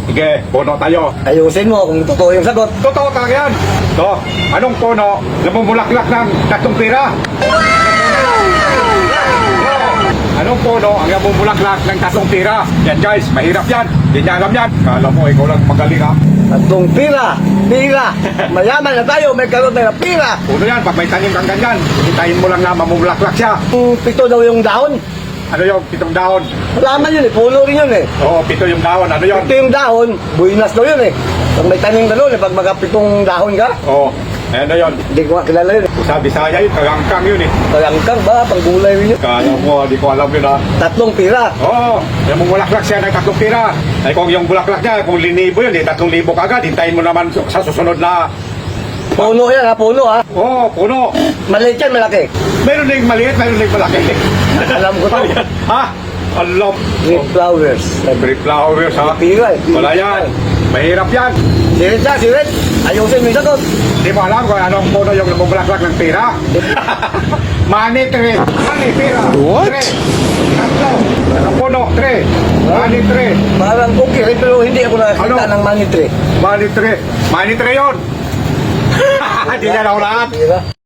Sige, puno tayo. Ayusin mo kung totoo yung sagot. Totoo ka yan. To, anong puno namumulaklak ng 3 pira? Anong puno ang namumulaklak ng 3 pira? Yan guys, mahirap yan. Hindi niya alam yan. Kala mo, ikaw lang magaling ha. 3 pira. Pira. Mayaman na tayo, may karoon na pira. Puno yan, pag may tanim kang ganyan, hintayin mo lang na mamumulaklak siya. 7 daw yung dahon. Ano yung 7 dahon? Laman yun eh, puno rin yun eh. Oo, 7 yung dahon. Ano yun? Ito yung dahon, buinas daw yun eh. Pag may tanim ka doon, pag magkapitong dahon ka, Oo, ano yun? hindi ko kilala yun eh. Sa Bisaya yun, kagangkang yun eh. Kalangkang ba, panggulay rin yun. Kala mo, di ko alam yun ha. 3 pira. Oo, namumulaklak siya ng 3 pira. Ay kung yung bulaklak niya, kung linibo yun, 3,000 kagad. Hintayin mo naman sa susunod na. Puno yan ha, puno ha. Oo, puno. Maliit yan, malaki. Meron ding maliit, meron ding malaki. Alam ko to. Ha? Alam. With flowers. Every flowers ha. Pira eh. Wala yan. Mahirap yan. Sirit na, sirit. Ayusin mo yung sagot. Di mo alam kung anong puno yung namumulaklak ng pira. Money tree. Money pira. What? Tree. Tatlo. Ang puno, tree. Money tree. Parang okay rin, pero hindi ako nakakita Ano? ng money tree. Money tree. Money tree yun. Hindi na raw lahat. Pira.